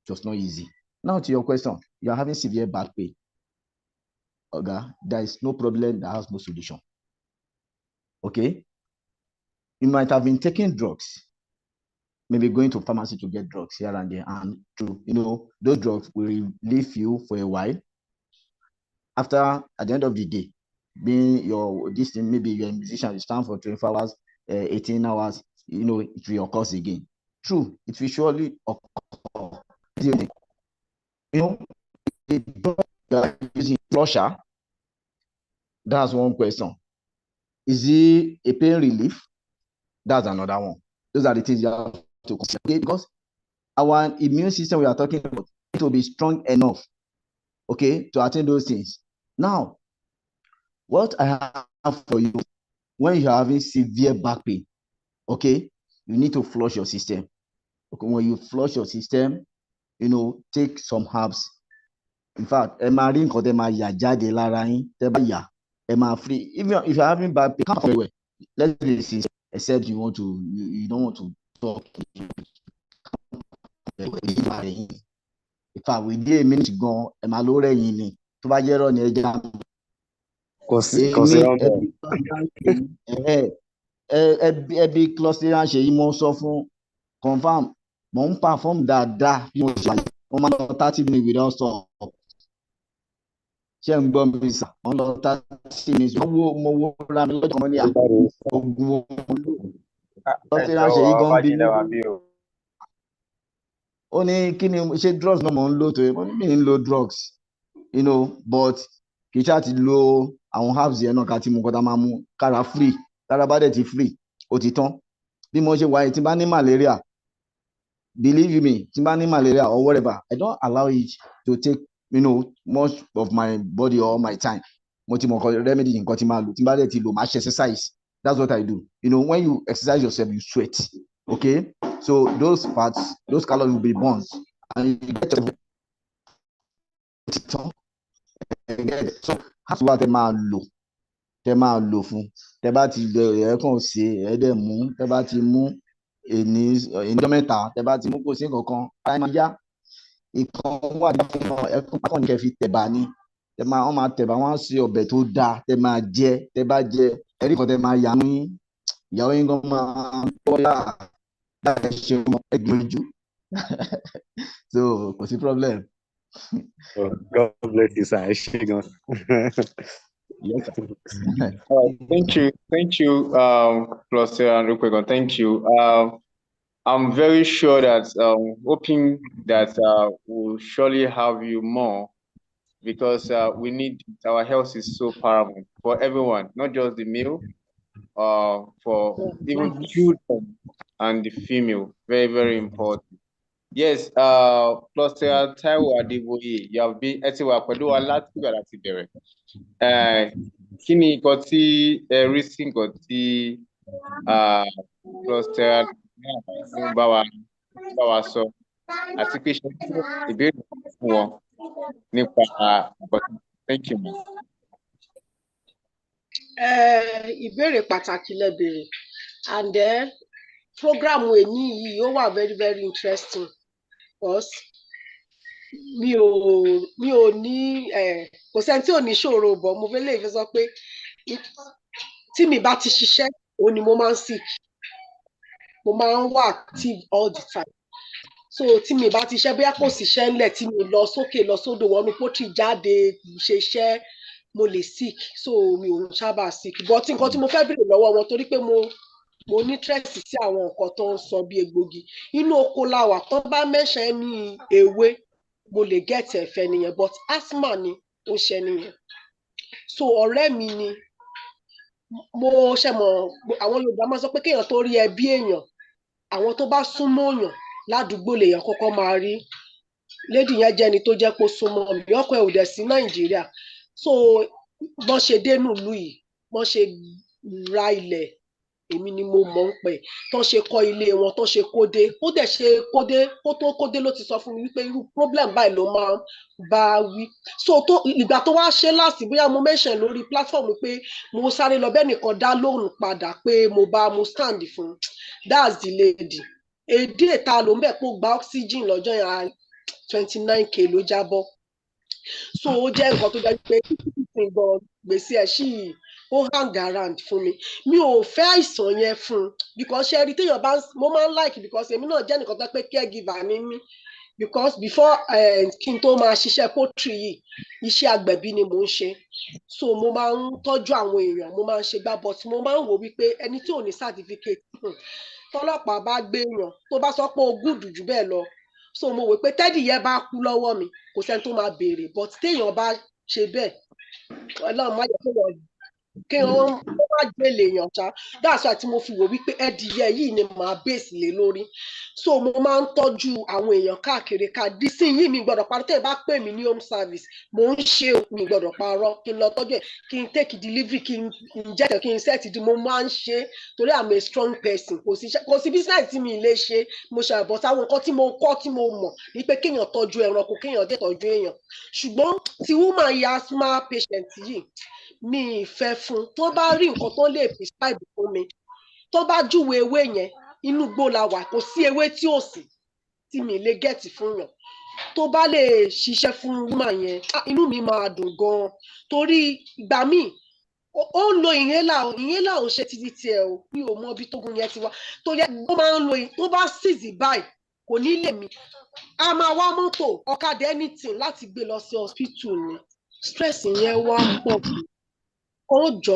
Just not easy. Now to your question, you are having severe back pain. Okay, there is no problem that has no solution. Okay, you might have been taking drugs, maybe going to pharmacy to get drugs here and there, and those drugs will relieve you for a while. After, at the end of the day, being maybe you're a musician, you stand for 24 hours, 18 hours, it will occur again. True, it will surely occur. The drug that using flusher, that's one question. Is it a pain relief? That's another one. Those are the things you have to consider. Okay, because our immune system we are talking about to be strong enough, okay, to attain those things. Now, what I have for you, when you are having severe back pain, okay, you need to flush your system. Okay, when you flush your system, take some herbs. In fact, free. Even if you're having back pain, come well. Let's do this, except you don't want to talk. In fact, we did a minute ago, to buy your own ẹbí cluster ṣe yí mo sọ fún confam mo ń perform dáadáa bí mo ṣe wọ́n máa lọ 30 minutes without stop ṣé ń gbọ́ mi sà wọ́n lọ 30 minutes mo wo ra mi lọ́jọ́ mọ́ ní ogun cluster ṣe yí gan bí ó ní kí ni ṣé drugs náà mo ń lò tó yẹ mo ní mi ń lo drugs but kì í ṣáà ti lo àwọn herbs yẹn náà ká tí mo kọ́ta máa mú kára free kára bá dẹ̀ ti free ó ti tán bí mo ṣe wáyé tí bá ní malaria, believe me, tí bá ní malaria or whatever, I don't allow it to take much of my body or my time. Mo ti mọ̀ kọ́ remedy nǹkan tí máa lò tí bá dẹ̀ ti lò máa ṣe exercise. That's what I do. When you exercise yourself, you sweat. Okay, so those fats, those calories will be burned, and you get your so that's what they máa lò fún tẹ bá ti kàn ṣe ẹdẹ mú tẹ bá ti mú ìjọ mẹ́ta tẹ bá ti mú kò sí kankan ara máa yá ìkan wà nínú ẹkún kàn ní kẹ́ fi tẹ̀bà ní wọ́n máa tẹ̀bà wọ́n á ṣe ọbẹ̀ tó dáa tẹ máa jẹ tẹ bá jẹ ẹrí kan tẹ máa yà ní ìyàwó yín gan máa bọ́lá láti ṣe ọmọ ẹgbẹ̀rún so kò sí problem. God bless you, sir. Yes, Thank you, Cluster and Rukwegon. Thank you. I'm very sure that hoping that we'll surely have you more, because we need, our health is so paramount for everyone, not just the male, for even children and the female. Very, very important. Yes, Cluster Taiwo Adeboye, you have been pẹ̀lú wa láti ìgbà láti bẹ̀rẹ̀. Kí ni nǹkan tí ẹ rí sí nǹkan tí Cluster bá wa sọ àti pé ṣe ìbéèrè fún wọn nípa nǹkan tí. Thank you, man. Ìbéèrè pàtàkì lẹ béèrè, and then program èní yìí ó wà very very interesting because mi ò ní kò sẹ́ni tí ò ní ṣòro bọ̀ mo fẹ́ lè fi sọ pé tí mi bá ti ṣiṣẹ́ òun ni mo máa ń sick, mo máa ń wà active all the time. So tí mi bá ti ṣiṣẹ́ bóyá kò síṣẹ́ ńlẹ̀ tí mi lọ sókè lọ sódò wọnú pọ́tì jáde ṣe iṣẹ́ mo lè sick, so mi ò sábà sick, but nǹkan tí mo fẹ́ béèrè lọ́wọ́ wọn torí pé mo ní interest sí àwọn nǹkan tó ń sọ bí egbògi inú oko làwà tó bá mẹ́sàn ní ewé mo lè get ẹ̀fẹ̀ nìyẹn, but asthma ni ó ṣe nìyẹn. So ọ̀rẹ́ mi ni mo ṣe mọ̀ àwọn Yorùbá máa sọ pé kéèyàn tó rí ẹbí èèyàn àwọn tó bá súnmọ́ èèyàn ládùúgbò lèèyàn kọ́kọ́ máa rí. Lady yẹn jẹ́ ẹni tó jẹ́ pé ó súnmọ́ mi ọkọ ẹ̀ ò dẹ̀ sí Nàìjíríà, so bọ́n ṣe dénú ìlú yìí bọ́n ṣe ra ilẹ̀ èmi ni mo mọ̀ ń pẹ̀ tán ṣe kọ́ ilé wọn tán ṣe kódé ó dẹ̀ ṣe kódé kó tó kódé ló ti sọ fún mi wípé irú problem báyìí ló máa ń bá wí. So ìgbà tó wá ṣe láti bóyá mo mention lórí platform pé mo sáré lọ bẹ́ẹ̀ nìkan dá lóhùn padà pé mo stand fún that's the lady. Èdè ta ló ń bẹ̀ pé ó gba oxygen lọ́jọ́ yẹn 29k ló jábọ́. So ó jẹ́ nǹkan tó jẹ́ pé gbèsè ẹ̀ ṣì ó hang around fún mi. Mi ò fẹ́ àìsàn yẹn fún un because ṣe rí téèyàn bá mo máa ń like because èmi náà jẹ́ nǹkan tó pé caregiver ni mí because before kí n tó máa ṣiṣẹ́ poultry yìí iṣẹ́ agbẹ̀bí ni mò ń ṣe, so mo máa ń tọ́jú àwọn èèyàn mo máa ń ṣe gbá but mo máa ń wò wípé ẹni tí ò ní certificate tọ́lọ́pàá bá gbé èèyàn tó bá sọ pé ó gùdù jù bẹ́ẹ̀ lọ, so mo wò pé tẹ́dì yẹn bá kú lọ́wọ́ mi kò sẹ́ni tó máa béèrè but téèyàn bá ṣe bẹ́ẹ̀ Ọlọ́run má jẹ́ kí wọ́n má gbélé èèyàn ṣá, that's why tí mo fi wò wípé ẹdìyẹ yìí ni màá base lé lórí. So mo máa ń tọ́jú àwọn èèyàn káàkiri ká dísìn yìí mi gbọ́dọ̀ parọ́ tẹ́ ẹ bá pè mí ní home service mo ń ṣe mi gbọ́dọ̀ parọ́ kí n lọ tọ́jú ẹ̀ kí n take delivery kí n jẹ́ kí n set di mo máa ń ṣe torí I'm a strong person kò sí business tí mi lè ṣe mo ṣe àbọ̀ táwọn nǹkan tí mo kọ́ tí mo mọ̀ ní pé kéèyàn tọ́jú ẹranko kéèyàn dé tọ́jú èèyàn ṣùgbọ́n tí woman yìí asthma patient yìí mi ìfẹ́ fún tó bá rí nǹkan tó lè prescribe fún mi tó bá júwe ewé yẹn inú igbó la wà kò sí ewé tí ò sí tí mi lè gẹ̀tì fún yàn tó bá lè ṣiṣẹ́ fún woman yẹn inú mi máa dùn gan-an torí ìgbà míì ó ń lo inhaler ò ṣe títí tiẹ̀ o mi ò mọ ibi tógun yẹn ti wá tó yẹ ó máa ń lo tó bá ṣìṣì báyìí kò ní lè mí a máa wá mọ́tò ọ̀kadà anything láti gbé lọ sí hospital ni stress yẹn wá pọ̀ kó jọ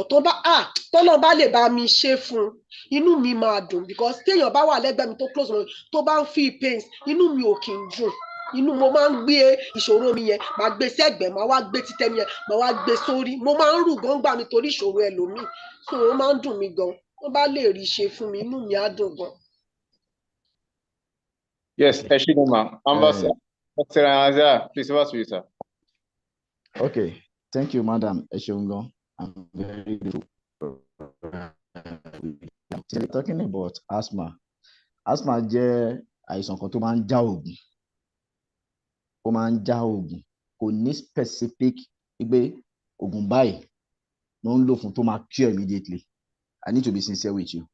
tọ́nà bá lè bá mi ṣe fún un inú mi máa dùn because téèyàn bá wà lẹ́gbẹ̀ẹ́ mi tó close mọ́ tó bá ń feel pains inú mi ò kì í dùn inú mo máa ń gbé ìṣòro mi yẹn máa gbé sẹ́gbẹ̀ẹ́ máa wá gbé títẹ́ mi yẹn máa wá gbé sórí mo máa ń rù gbọ́ngbà mi torí ìṣòro ẹlòmíì so ó máa ń dùn mí gan wọ́n bá lè rí ṣe fún mi inú mi á dùn gan. Yes, Eshigoma. Ambassador, Dr. Isaiah, please over to you, sir. Okay, thank you, Madam Eshungo. I'm very grateful. Talking about asthma. Asthma jẹ́ àìsàn kan tó máa ń já oògùn. Ó máa ń já oògùn. Kò ní specific pé oògùn báyìí ló ń lò fún tó máa cure immediately. I need to be sincere with you.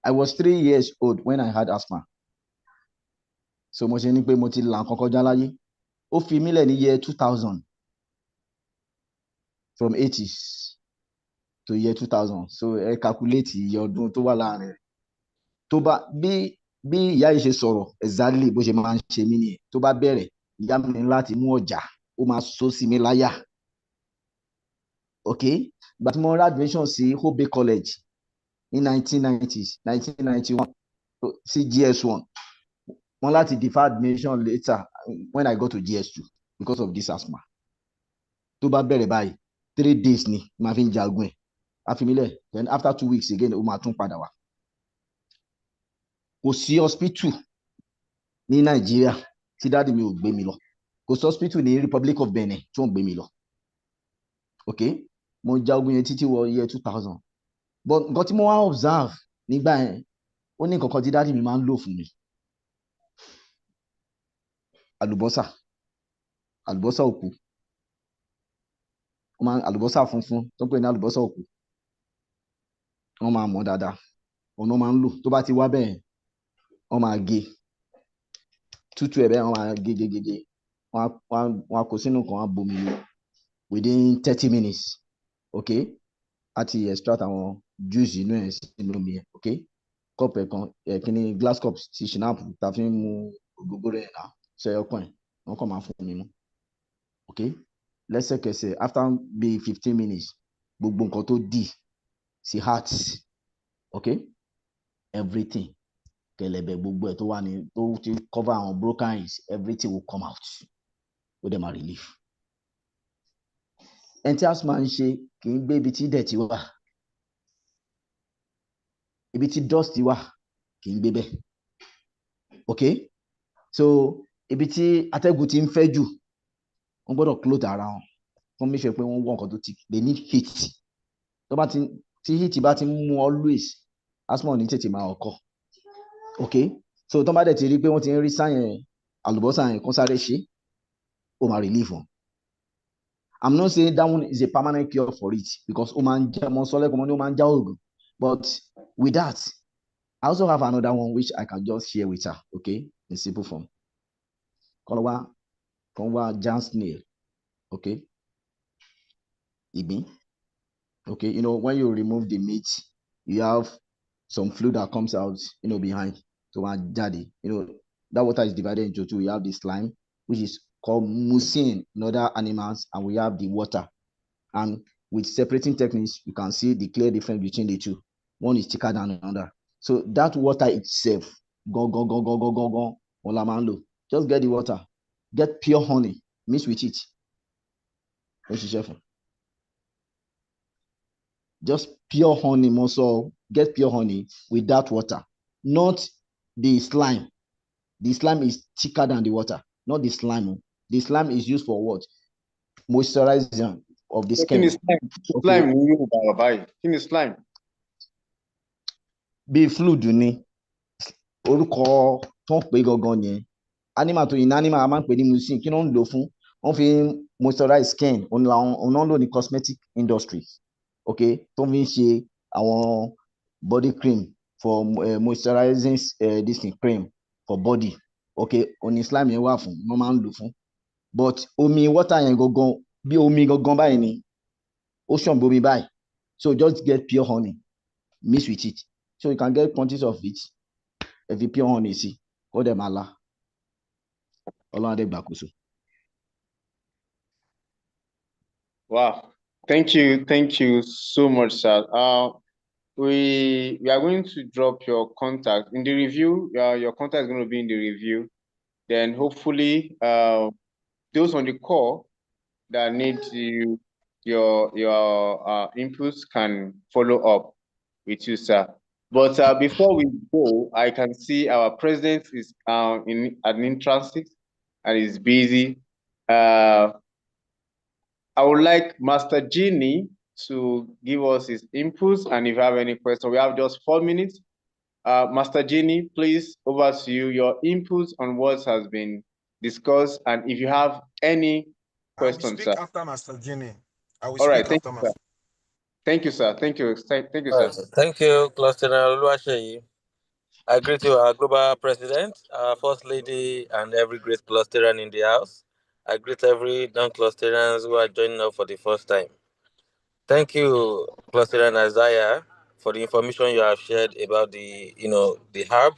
I was 3 years old when I had asthma. So mo ṣe ní pé mo ti là nǹkan kọjá láyé. Ó fi mí lẹ̀ ní year 2000. From 80s to year 2000. So ẹ calculate iye ọdún tó wà láàrin rẹ̀. Tó bá bí ìyá yìí ṣe sọ̀rọ̀ exactly bó ṣe máa ń ṣe mí nìyẹn. Tó bá bẹ̀rẹ̀ ìyá mi ní láti mú ọjà ó máa so sí mi láyà. Okay? Ìgbà tí mo rà admission sí Hobe College ní 1990s 1991 sí GS1. Wọ́n láti defer admission later when I got to GS2 because of this asthma. Tó bá bẹ̀rẹ̀ báyìí 3 days ni màá fi ń jagun ẹ̀. Àfimílẹ̀ then after 2 weeks again ó máa tún padà wá. Kò sí hospital ní Nàìjíríà tí dáàdì mi ò gbé mi lọ. Kò sí hospital ní Republic of Benin tí wọ́n gbé mi lọ. Okay? Mo jagun yẹn títí wọ year 2000. But nǹkan tí mo wá observe nígbà yẹn ó ní nǹkan kan tí dáàdì mi máa ń lò fún mi. Àlùbọ́sà òkú. Àlùbọ́sà funfun tó ń pè ní àlùbọ́sà òkú. wọ́n máa mọ̀ dáadáa ọ̀nà máa ń lò tó bá ti wá bẹ́ẹ̀ wọ́n máa gé tútù ẹ̀ bẹ́ẹ̀ wọ́n máa gé wọ́n á kó sínú kan wọ́n á bomi lò within 30 minutes okay àti extract àwọn juice inú ẹ̀ sínú omi ẹ̀ okay cup ẹ̀ kan kíní glass cup ti ṣìnáàpù ta fi ń mu gbogbo rẹ̀ náà ṣe ọkàn ẹ̀ wọ́n kàn máa fún mi mú okay lẹ́sẹ̀kẹsẹ̀ after bíi 15 minutes gbogbo nǹkan tó dì sí heart okay everything kẹ̀lẹ̀bẹ̀ gbogbo ẹ̀ tó wà ní tó ti cover àwọn broken eyes everything will come out ó dẹ̀ máa relief ẹni tí asthma ń ṣe kì í gbé ibi tí dẹ̀tí wà ibi tí dust wà kì í gbé bẹ́ẹ̀ okay so ibi tí atẹ́gùn ti ń fẹ́ jù wọ́n gbọ́dọ̀ close ara wọn wọ́n make sure pé wọ́n wọ nǹkan tó ti they need heat tó bá ti tí heat bá ti ń mú always asthma ò ní tètè máa ọkọ okay so tó bá dẹ̀ ti rí pé wọ́n ti ń rí sáyẹn àlùbọ́sà yẹn kó sáré ṣe ó máa relief wọn. I'm not saying that one is a permanent cure for it because ó máa ń já mọ́ sọ́lẹ́kùn mọ́ ní ó máa ń já oògùn but with that I also have another one which I can just share with her okay in simple form. Kan wá giant snail okay ìgbín okay you know when you remove the meat you have some fluid that comes out you know behind so wá jáde you know that water is divided into two. We have the slime which is called mucin in other animals and we have the water and with separating techniques you can see the clear difference between the two. One is thicker than another so that water itself just get the water get pure honey mix with it just pure honey also get pure honey with that water not the slime. The slime is thicker than the water not the slime. The slime is used for what? Moisturizing of the skin. Slime okay. Slime bí fluid ni orúkọ tó ń pè gangan yẹn animal to inanimate a máa ń pè ní mucin kí ló ń lò fún wọ́n fi moisturize skin òun náà lò ní cosmetic industry okay tó fi ń ṣe àwọn body cream for moisturizing this thing cream for body okay òní slime yẹn wà fún wọ́n máa ń lò fún but omi water yẹn gangan bí omi gangan báyìí ni ocean bomi báyìí so just get pure honey mix with it so you can get quantities of it if you pure honey sí ó dẹ̀ máa la ọlọ́run adé gbàkóso. Wow, thank you so much, sir. We are going to drop your contact in the review. Your contact is going to be in the review. Then hopefully, those on the call that need your inputs can follow up with you, sir. But before we go, I can see our president is in transit and is busy. I would like Master Genie to give us his inputs, and if you have any questions, we have just 4 minutes. Master Genie, please, over to you, your inputs on what has been discussed, and if you have any questions, sir. After Master Genie. I will All right, speak after Master. Thank you, sir. Thank you, sir. Thank you, Cluster Oluwaseyi. I greet you, our global president, our first lady, and every great clusterian in the house. I greet every non-clusterians who are joining us for the first time. Thank you, Clusterian Isaiah, for the information you have shared about the herb.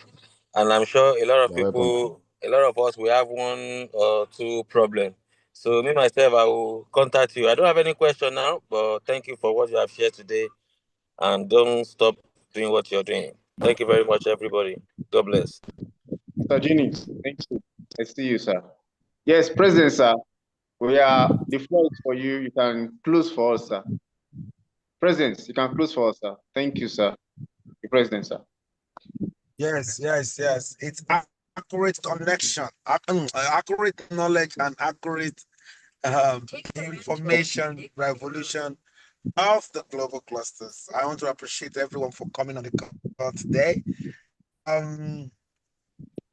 And I'm sure a lot of people, a lot of us, we have one or two problems. So me, myself, I will contact you. I don't have any question now, but thank you for what you have shared today. And don't stop doing what you're doing. Thank you very much, everybody. God bless. Mr. Genie, thank you. I see you, sir. Yes, President, sir. The floor is for you. You can close for us, sir. President, you can close for us, sir. Thank you, sir. The President, sir. Yes. It's accurate connection, accurate knowledge, and accurate information revolution of the global clusters. I want to appreciate everyone for coming on the call today.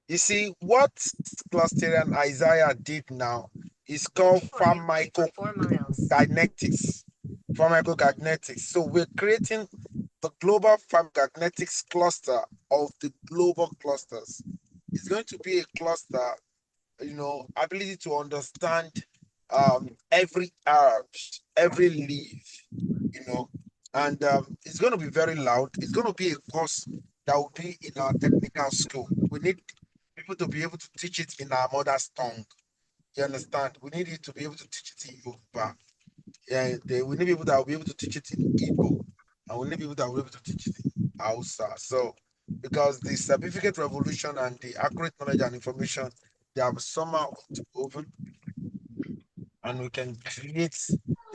You see, what Clusterian Isaiah did now is called pharmacokinetics. So we're creating the global pharmacokinetics cluster of the global clusters. It's going to be a cluster, ability to understand every herb, every leaf, and it's going to be very loud. It's going to be a course that will be in our technical school. We need people to be able to teach it in our mother's tongue. You understand? We need you to be able to teach it in Yoruba. We need people that will be able to teach it in Igbo, and we need people that will be able to teach it in Hausa. So, because the certificate revolution and the accurate knowledge and information, they have somehow interwoven, and we can create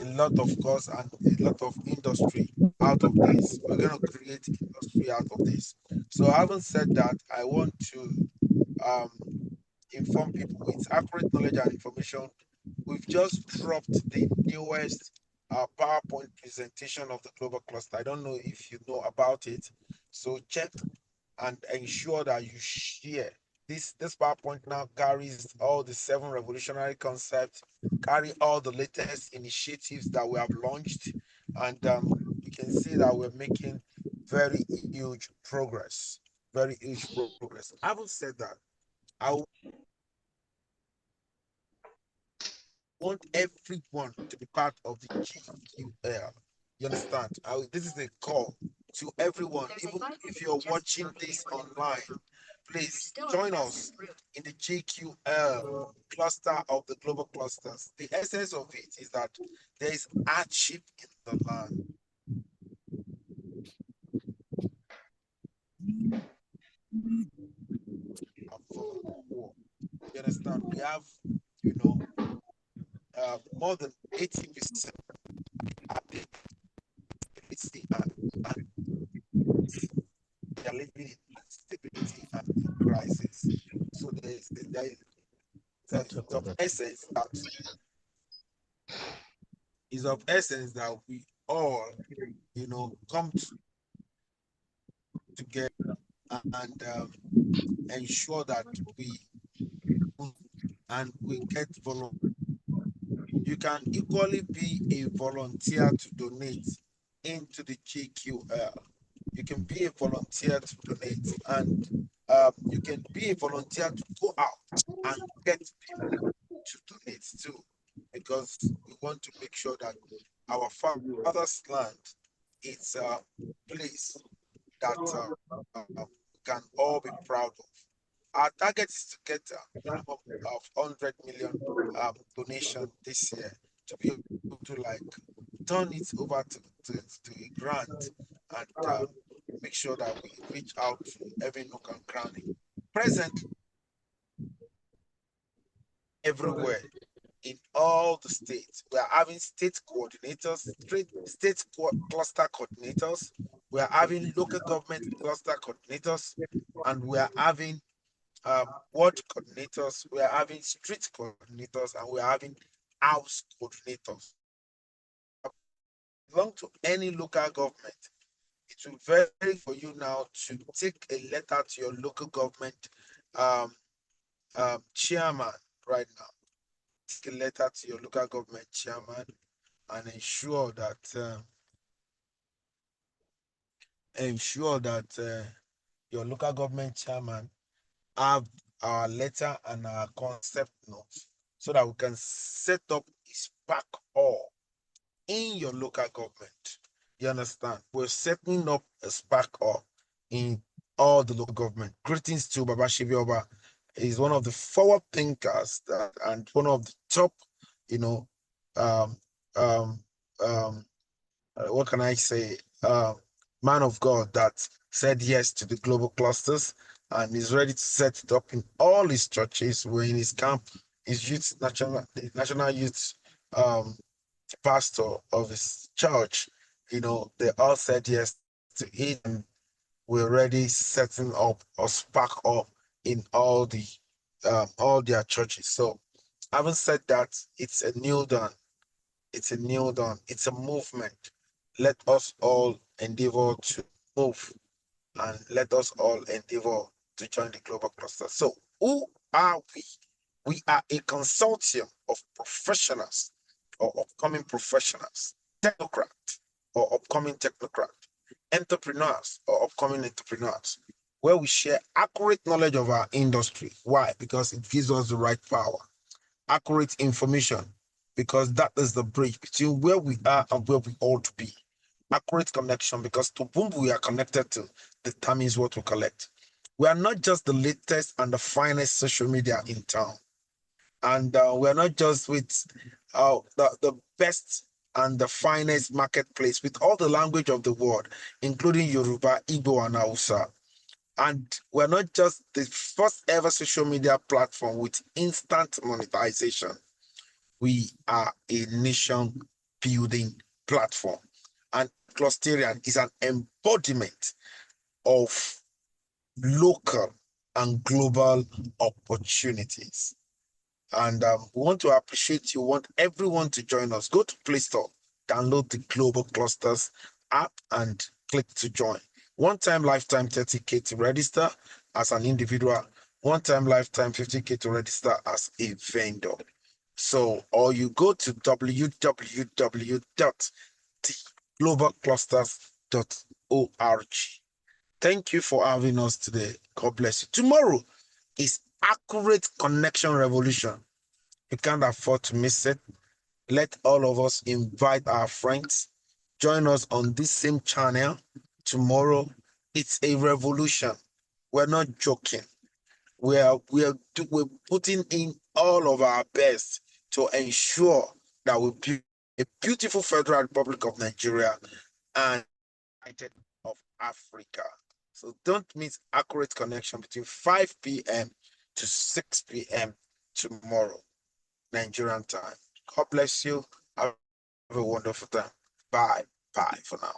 a lot of course and a lot of industry out of this. We're going to create industry out of this. So, having said that, I want to inform people with accurate knowledge and information. We've just dropped the newest PowerPoint presentation of the global cluster. I don't know if you know about it. So check and ensure that you share. This PowerPoint now carries all the 7 revolutionary concepts, carry all the latest initiatives that we have launched, and you can see that we're making very huge progress. Very huge progress. Having said that, I want everyone to be part of the GQL. You understand? This is a call to everyone. Even if you're watching this online, please join us in the GQL cluster of the global clusters. The essence of it is that there is hardship in the land. You understand? We have, more than 80% they're living in instability and crisis. So there is of essence that we all, come together and ensure that we get volunteers. You can equally be a volunteer to donate into the GQL. You can be a volunteer to donate, and you can be a volunteer to go out and get people to donate too, because we want to make sure that our father's land is a place that we can all be proud of. Our target is to get a minimum of 100 million donation this year to be able to turn it over to a grant and make sure that we reach out to every nook and cranny. Present everywhere in all the states. We are having state coordinators, state cluster coordinators. We are having local government cluster coordinators, and we are having ward coordinators. We are having street coordinators, and we are having house coordinators. Belong to any local government. It will vary for you now to take a letter to your local government chairman right now. Take a letter to your local government chairman and ensure that your local government chairman have our letter and our concept notes so that we can set up a SPAC hall in your local government. You understand? We're setting up a SPAC hall in all the local government. Greetings to Baba Shibioba. He's one of the forward thinkers and one of the top, what can I say? Man of God that said yes to the global clusters and is ready to set it up in all his churches. We're in his camp, his youth national youth pastor of his church. They all said yes to it, and we're already setting up or SPAC up in all their churches. So, having said that, it's a new dawn. It's a new dawn. It's a movement. Let us all endeavor to move, and let us all endeavor to join the global cluster. So, who are we? We are a consortium of professionals or upcoming professionals, technocrat or upcoming technocrat, entrepreneurs or upcoming entrepreneurs, where we share accurate knowledge of our industry. Why? Because it gives us the right power. Accurate information, because that is the bridge between where we are and where we ought to be. Accurate connection, because to whom we are connected to determines what we collect. We are not just the latest and the finest social media in town. And we're not just with the best and the finest marketplace with all the language of the world, including Yoruba, Igbo, and Hausa. And we're not just the first ever social media platform with instant monetization. We are a nation building platform. And Clusterian is an embodiment of local and global opportunities. And we want to appreciate you, want everyone to join us. Go to Play Store, download the Global Clusters app, and click to join. One-time lifetime 30K to register as an individual, one-time lifetime 50K to register as a vendor. So, or you go to www.theglobalclusters.org. Thank you for having us today. God bless you. Tomorrow is Accurate Connection Revolution. You can't afford to miss it. Let all of us invite our friends. Join us on this same channel tomorrow. It's a revolution. We're not joking. We're putting in all of our best to ensure that we build a beautiful Federal Republic of Nigeria and United of Africa. So don't miss Accurate Connection between 5 p.m. to 6 p.m. tomorrow, Nigerian time. God bless you. Have a wonderful time. Bye. Bye for now.